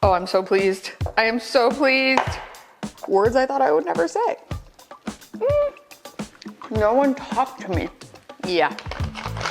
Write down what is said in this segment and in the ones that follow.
Oh, I'm so pleased. I am so pleased. Words I thought I would never say. No one talked to me. Yeah,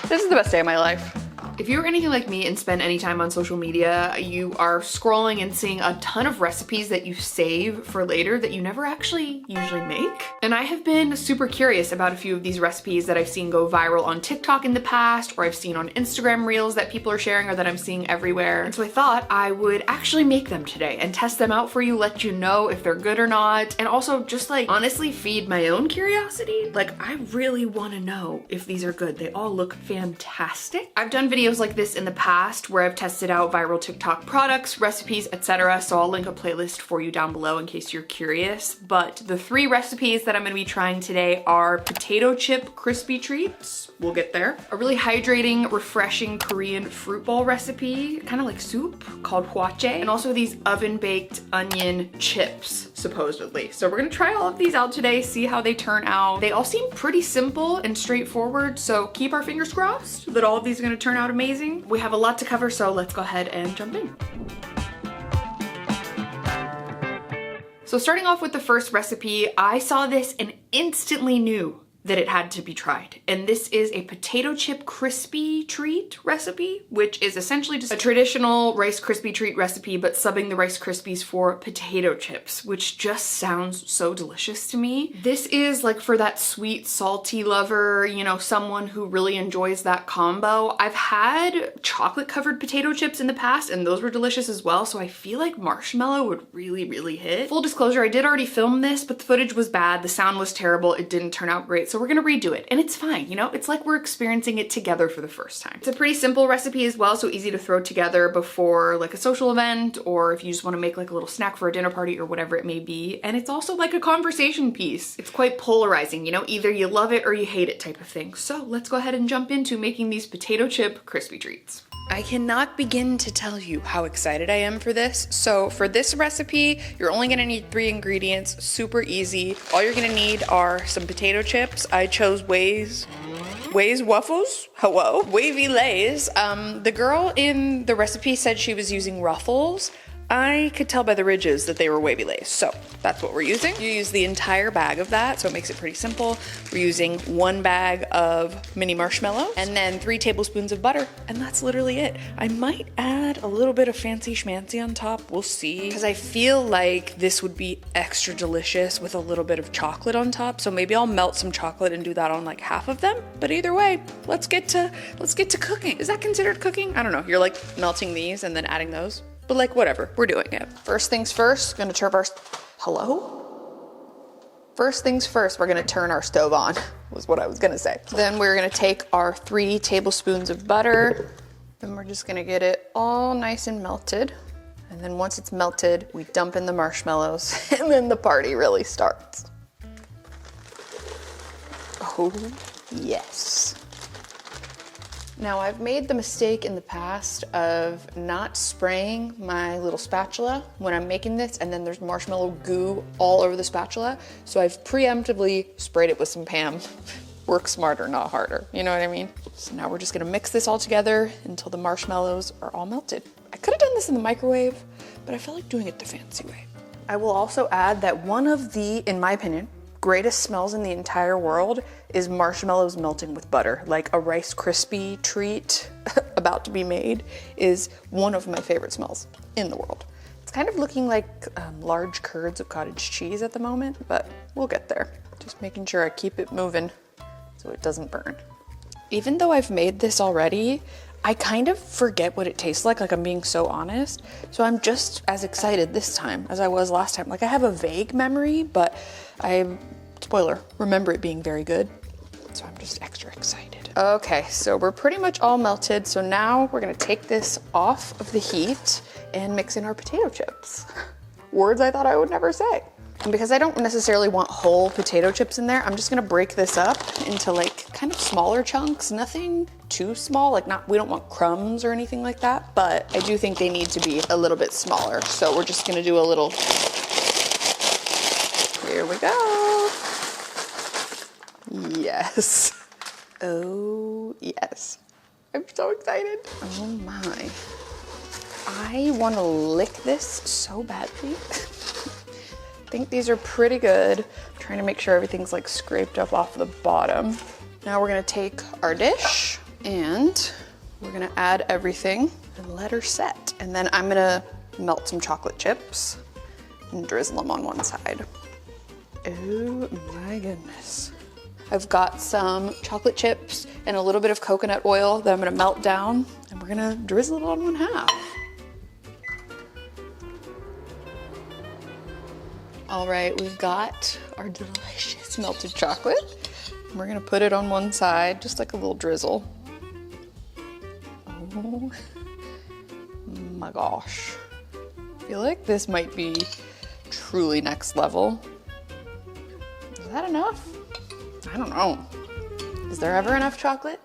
this is the best day of my life. If you're anything like me and spend any time on social media, you are scrolling and seeing a ton of recipes that you save for later that you never actually usually make. And I have been super curious about a few of these recipes that I've seen go viral on TikTok in the past, or I've seen on Instagram reels that people are sharing or that I'm seeing everywhere. And so I thought I would actually make them today and test them out for you, let you know if they're good or not, and also just like honestly feed my own curiosity. Like, I really want to know if these are good. They all look fantastic. I've done videos like this in the past where I've tested out viral TikTok products, recipes, etc. So I'll link a playlist for you down below in case you're curious. But the 3 recipes that I'm going to be trying today are potato chip crispy treats. We'll get there. A really hydrating, refreshing Korean fruit ball recipe, kind of like soup, called hwachae, and also these oven-baked onion chips, supposedly. So we're gonna try all of these out today, see how they turn out. They all seem pretty simple and straightforward, so keep our fingers crossed that all of these are gonna turn out amazing. We have a lot to cover, so let's go ahead and jump in. So starting off with the first recipe, I saw this and instantly knew that it had to be tried. And this is a potato chip crispy treat recipe, which is essentially just a traditional Rice Krispie treat recipe, but subbing the Rice Krispies for potato chips, which just sounds so delicious to me. This is like for that sweet, salty lover, you know, someone who really enjoys that combo. I've had chocolate covered potato chips in the past and those were delicious as well. So I feel like marshmallow would really, really hit. Full disclosure, I did already film this, but the footage was bad. The sound was terrible. It didn't turn out great. So we're gonna redo it and it's fine, you know? It's like we're experiencing it together for the first time. It's a pretty simple recipe as well, so easy to throw together before like a social event or if you just wanna make like a little snack for a dinner party or whatever it may be. And it's also like a conversation piece. It's quite polarizing, you know? Either you love it or you hate it type of thing. So let's go ahead and jump into making these potato chip crispy treats. I cannot begin to tell you how excited I am for this. So for this recipe, you're only gonna need 3 ingredients, super easy. All you're gonna need are some potato chips. I chose Lay's waffles, hello, wavy Lays. The girl in the recipe said she was using Ruffles. I could tell by the ridges that they were wavy Lays, so that's what we're using. You use the entire bag of that, so it makes it pretty simple. We're using 1 bag of mini marshmallows and then 3 tablespoons of butter, and that's literally it. I might add a little bit of fancy schmancy on top, we'll see, because I feel like this would be extra delicious with a little bit of chocolate on top, so maybe I'll melt some chocolate and do that on like half of them, but either way, let's get to cooking. Is that considered cooking? I don't know, you're like melting these and then adding those. But like, whatever, we're doing it. First things first, gonna turn our, First things first, we're gonna turn our stove on, was what I was gonna say. Then we're gonna take our 3 tablespoons of butter, and we're just gonna get it all nice and melted. And then once it's melted, we dump in the marshmallows, and then the party really starts. Oh, yes. Now I've made the mistake in the past of not spraying my little spatula when I'm making this, and then there's marshmallow goo all over the spatula. So I've preemptively sprayed it with some Pam. Work smarter, not harder. You know what I mean? So now we're just gonna mix this all together until the marshmallows are all melted. I could have done this in the microwave, but I feel like doing it the fancy way. I will also add that one of the, in my opinion, greatest smells in the entire world is marshmallows melting with butter. Like a Rice Krispie treat about to be made is one of my favorite smells in the world. It's kind of looking like large curds of cottage cheese at the moment, but we'll get there. Just making sure I keep it moving so it doesn't burn. Even though I've made this already, I kind of forget what it tastes like I'm being so honest. So I'm just as excited this time as I was last time. Like I have a vague memory, but spoiler, remember it being very good. So I'm just extra excited. Okay, so we're pretty much all melted. So now we're gonna take this off of the heat and mix in our potato chips. Words I thought I would never say. And because I don't necessarily want whole potato chips in there, I'm just gonna break this up into like kind of smaller chunks, nothing too small, like we don't want crumbs or anything like that, but I do think they need to be a little bit smaller. So we're just gonna do a little, here we go. Yes. Oh, yes. I'm so excited. Oh my. I want to lick this so badly. I think these are pretty good. I'm trying to make sure everything's like scraped up off the bottom. Now we're gonna take our dish and we're gonna add everything and let her set. And then I'm gonna melt some chocolate chips and drizzle them on one side. Oh my goodness. I've got some chocolate chips and a little bit of coconut oil that I'm gonna melt down, and we're gonna drizzle it on one half. All right, we've got our delicious melted chocolate. We're gonna put it on one side, just like a little drizzle. Oh my gosh. I feel like this might be truly next level. Is that enough? I don't know. Is there ever enough chocolate?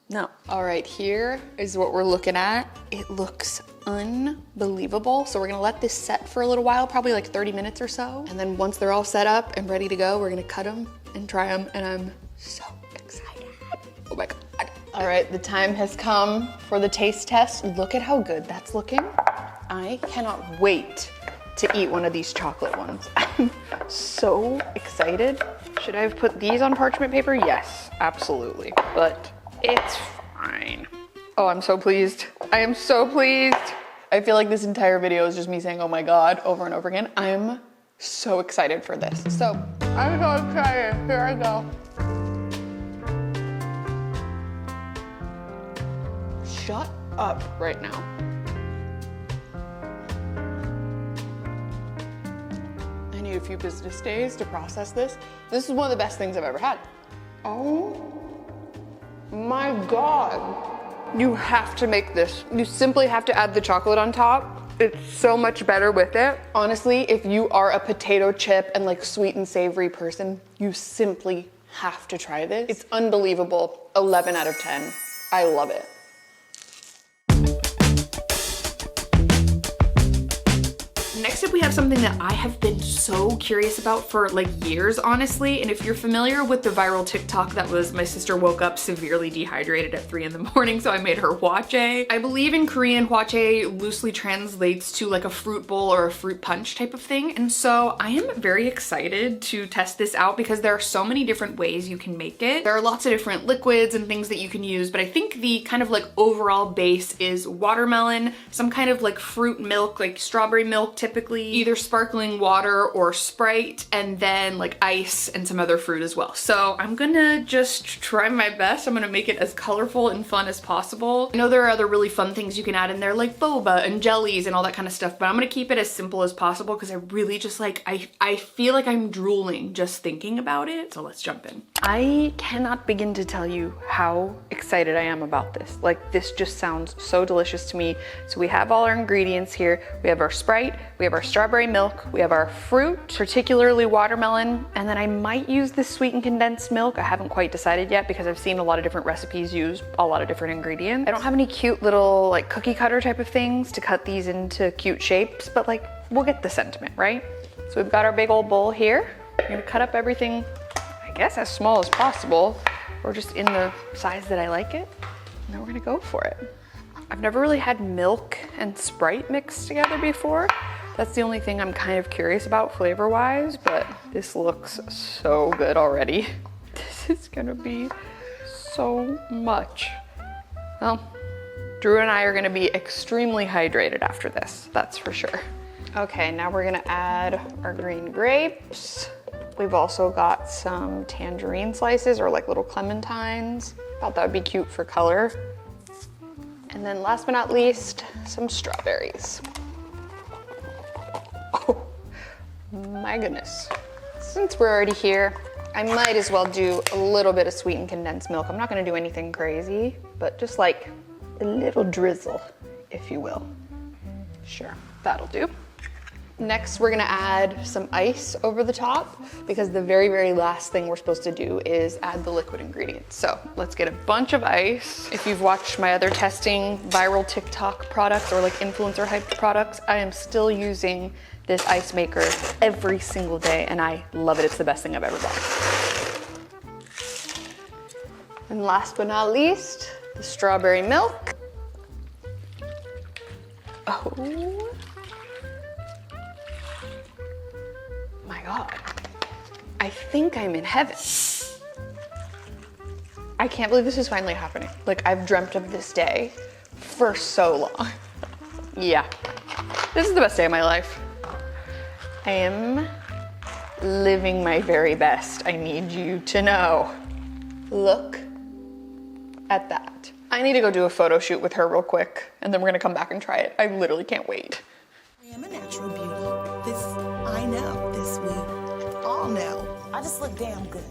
No. All right, here is what we're looking at. It looks unbelievable. So we're gonna let this set for a little while, probably like 30 minutes or so. And then once they're all set up and ready to go, we're gonna cut them and try them. And I'm so excited. Oh my God. All right, the time has come for the taste test. Look at how good that's looking. I cannot wait to eat one of these chocolate ones. I'm so excited. Should I have put these on parchment paper? Yes, absolutely. But it's fine. Oh, I'm so pleased. I am so pleased. I feel like this entire video is just me saying, oh my God, over and over again. I'm so excited for this. So I'm so excited. Here I go. Shut up right now. I need a few business days to process this. This is one of the best things I've ever had. Oh my God. You have to make this. You simply have to add the chocolate on top. It's so much better with it. Honestly, if you are a potato chip and like sweet and savory person, you simply have to try this. It's unbelievable. 11 out of 10. I love it. Next up, we have something that I have been so curious about for like years, honestly. And if you're familiar with the viral TikTok that was my sister woke up severely dehydrated at 3 in the morning, so I made her hwachae. I believe in Korean, hwachae loosely translates to like a fruit bowl or a fruit punch type of thing. And so I am very excited to test this out because there are so many different ways you can make it. There are lots of different liquids and things that you can use, but I think the kind of like overall base is watermelon, some kind of like fruit milk, like strawberry milk typically, either sparkling water or Sprite, and then like ice and some other fruit as well. So I'm gonna just try my best. I'm gonna make it as colorful and fun as possible. I know there are other really fun things you can add in there like boba and jellies and all that kind of stuff, but I'm gonna keep it as simple as possible because I really just like, I feel like I'm drooling just thinking about it. So let's jump in. I cannot begin to tell you how excited I am about this. Like, this just sounds so delicious to me. So we have all our ingredients here. We have our Sprite, we have our strawberry milk, we have our fruit, particularly watermelon, and then I might use this sweetened condensed milk. I haven't quite decided yet because I've seen a lot of different recipes use a lot of different ingredients. I don't have any cute little like cookie cutter type of things to cut these into cute shapes, but like, we'll get the sentiment, right? So we've got our big old bowl here. I'm gonna cut up everything, I guess as small as possible, or just in the size that I like it. And then we're gonna go for it. I've never really had milk and Sprite mixed together before. That's the only thing I'm kind of curious about flavor-wise, but this looks so good already. This is gonna be so much. Well, Drew and I are gonna be extremely hydrated after this, that's for sure. Okay, now we're gonna add our green grapes. We've also got some tangerine slices or like little clementines. Thought that would be cute for color. And then last but not least, some strawberries. Oh my goodness. Since we're already here, I might as well do a little bit of sweetened condensed milk. I'm not gonna do anything crazy, but just like a little drizzle, if you will. Sure, that'll do. Next, we're gonna add some ice over the top because the very, very last thing we're supposed to do is add the liquid ingredients. So let's get a bunch of ice. If you've watched my other testing viral TikTok products or like influencer hyped products, I am still using this ice maker every single day and I love it. It's the best thing I've ever bought. And last but not least, the strawberry milk. Oh my God. I think I'm in heaven. I can't believe this is finally happening. Like, I've dreamt of this day for so long. Yeah, this is the best day of my life. I am living my very best. I need you to know. Look at that. I need to go do a photo shoot with her real quick, and then we're gonna come back and try it. I literally can't wait. I am a natural beauty. This, I know. This we all know. I just look damn good.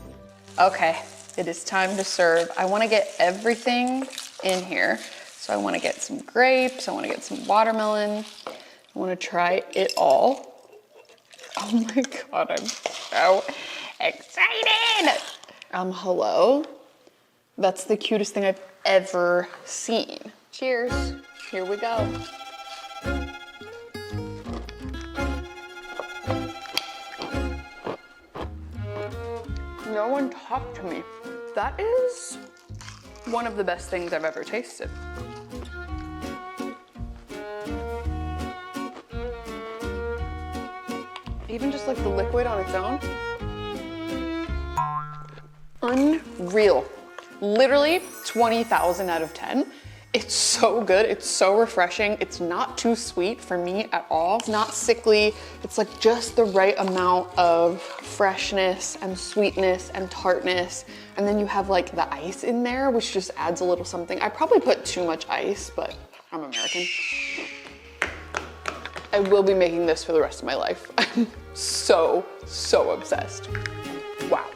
Okay, it is time to serve. I wanna get everything in here. So I wanna get some grapes, I wanna get some watermelon. I wanna try it all. Oh my God, I'm so excited. Hello. That's the cutest thing I've ever seen. Cheers, here we go. No one talked to me. That is one of the best things I've ever tasted. Even just like the liquid on its own. Unreal. Literally 20,000 out of 10. It's so good, it's so refreshing. It's not too sweet for me at all. It's not sickly. It's like just the right amount of freshness and sweetness and tartness. And then you have like the ice in there, which just adds a little something. I probably put too much ice, but I'm American. I will be making this for the rest of my life. I'm so obsessed. Wow.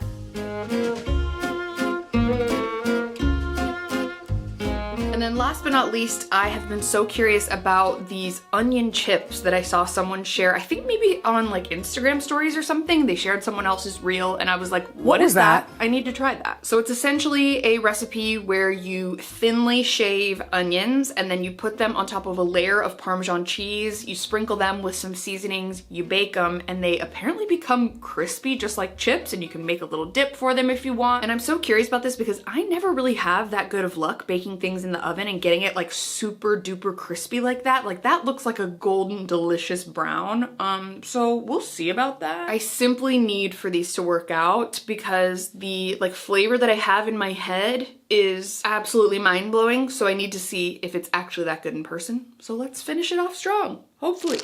And then last but not least, I have been so curious about these onion chips that I saw someone share. I think maybe on like Instagram stories or something. They shared someone else's reel and I was like, what is that? I need to try that. So it's essentially a recipe where you thinly shave onions and then you put them on top of a layer of Parmesan cheese. You sprinkle them with some seasonings, you bake them, and they apparently become crispy just like chips, and you can make a little dip for them if you want. And I'm so curious about this because I never really have that good of luck baking things in the oven and getting it like super duper crispy like that. Like that looks like a golden delicious brown. So we'll see about that. I simply need for these to work out because the like flavor that I have in my head is absolutely mind-blowing. So I need to see if it's actually that good in person. So let's finish it off strong, hopefully.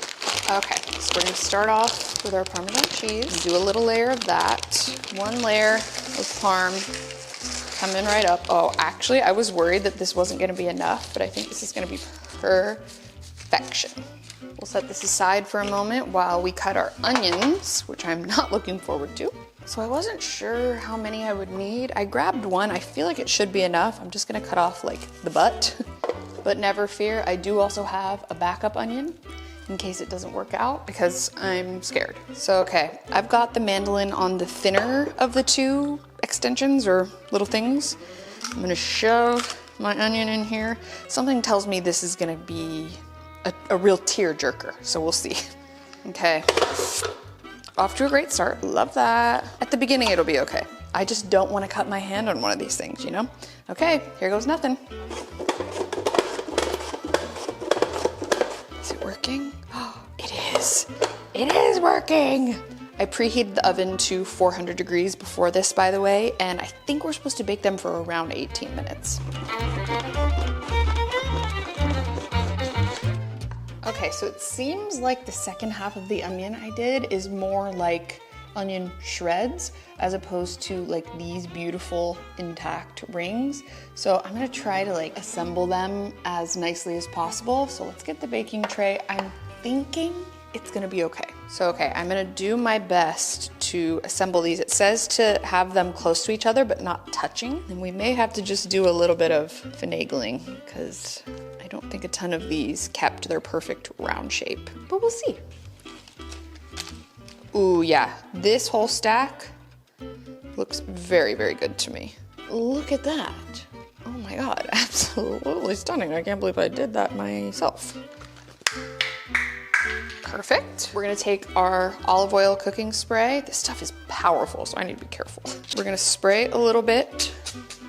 Okay, so we're gonna start off with our Parmesan cheese. Do a little layer of that. One layer of Parm. Coming right up. Oh, actually, I was worried that this wasn't gonna be enough, but I think this is gonna be perfection. We'll set this aside for a moment while we cut our onions, which I'm not looking forward to. So I wasn't sure how many I would need. I grabbed one. I feel like it should be enough. I'm just gonna cut off like the butt, but never fear. I do also have a backup onion in case it doesn't work out because I'm scared. So, okay, I've got the mandolin on the thinner of the two extensions or little things. I'm gonna shove my onion in here. Something tells me this is gonna be a real tear jerker, so we'll see. Okay, off to a great start, love that. At the beginning it'll be okay. I just don't wanna cut my hand on one of these things, you know? Okay, here goes nothing. Is it working? Oh, it is. It is working. I preheated the oven to 400 degrees before this, by the way, and I think we're supposed to bake them for around 18 minutes. Okay, so it seems like the second half of the onion I did is more like onion shreds as opposed to like these beautiful intact rings. So I'm gonna try to like assemble them as nicely as possible. So let's get the baking tray. I'm thinking it's gonna be okay. So, okay, I'm gonna do my best to assemble these. It says to have them close to each other, but not touching. And we may have to just do a little bit of finagling because I don't think a ton of these kept their perfect round shape, but we'll see. Ooh, yeah, this whole stack looks very, very good to me. Look at that. Oh my God, absolutely stunning. I can't believe I did that myself. Perfect. We're gonna take our olive oil cooking spray. This stuff is powerful, so I need to be careful. We're gonna spray a little bit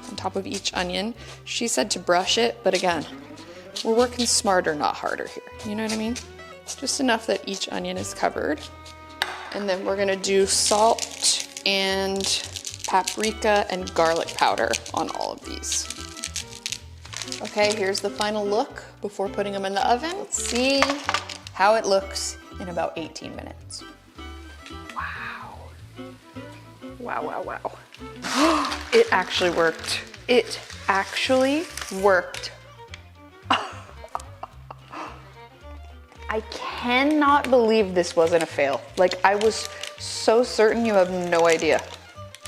on top of each onion. She said to brush it, but again, We're working smarter, not harder here. You know what I mean? Just enough that each onion is covered. And then we're gonna do salt and paprika and garlic powder on all of these. Okay, here's the final look before putting them in the oven. Let's see how it looks in about 18 minutes. Wow. Wow, wow, wow. It actually worked. It actually worked. I cannot believe this wasn't a fail. Like, I was so certain, you have no idea.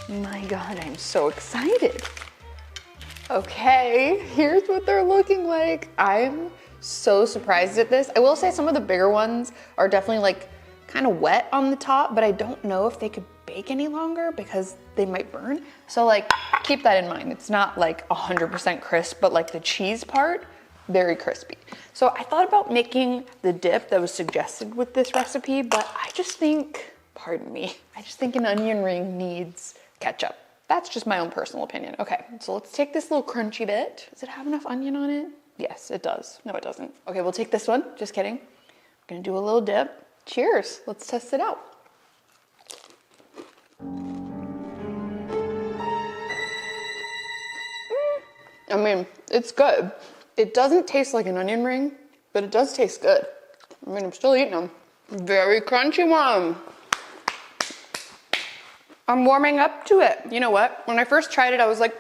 My God, I'm so excited. Okay, here's what they're looking like. I'm so surprised at this. I will say some of the bigger ones are definitely like kind of wet on the top, but I don't know if they could bake any longer because they might burn. So like, keep that in mind. It's not like 100% crisp, but like the cheese part, very crispy. So I thought about making the dip that was suggested with this recipe, but I just think, pardon me, I just think an onion ring needs ketchup. That's just my own personal opinion. Okay, so let's take this little crunchy bit. Does it have enough onion on it? Yes, it does. No, it doesn't. Okay, we'll take this one. Just kidding. I'm gonna do a little dip. Cheers, let's test it out. I mean, it's good. It doesn't taste like an onion ring, but it does taste good. I mean, I'm still eating them. Very crunchy one. I'm warming up to it. You know what? When I first tried it, I was like,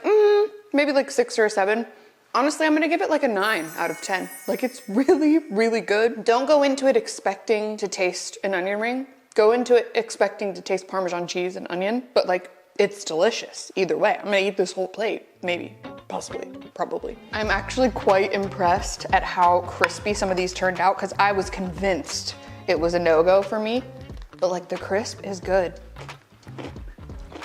maybe like 6 or a 7. Honestly, I'm gonna give it like a 9 out of 10. Like, it's really, really good. Don't go into it expecting to taste an onion ring. Go into it expecting to taste Parmesan cheese and onion, but like, it's delicious either way. I'm gonna eat this whole plate, maybe, possibly, probably. I'm actually quite impressed at how crispy some of these turned out because I was convinced it was a no-go for me, but like the crisp is good.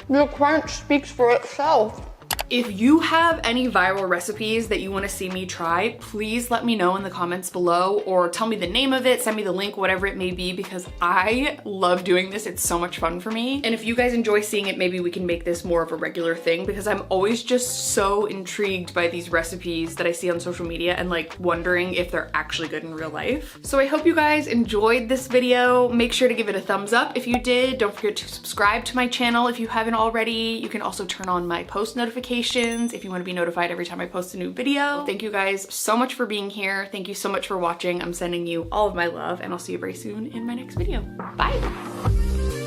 The crunch speaks for itself. If you have any viral recipes that you want to see me try, please let me know in the comments below or tell me the name of it, send me the link, whatever it may be, because I love doing this. It's so much fun for me. And if you guys enjoy seeing it, maybe we can make this more of a regular thing because I'm always just so intrigued by these recipes that I see on social media and like wondering if they're actually good in real life. So I hope you guys enjoyed this video. Make sure to give it a thumbs up if you did. Don't forget to subscribe to my channel if you haven't already. You can also turn on my post notifications if you want to be notified every time I post a new video. Thank you guys so much for being here. Thank you so much for watching. I'm sending you all of my love and I'll see you very soon in my next video. Bye.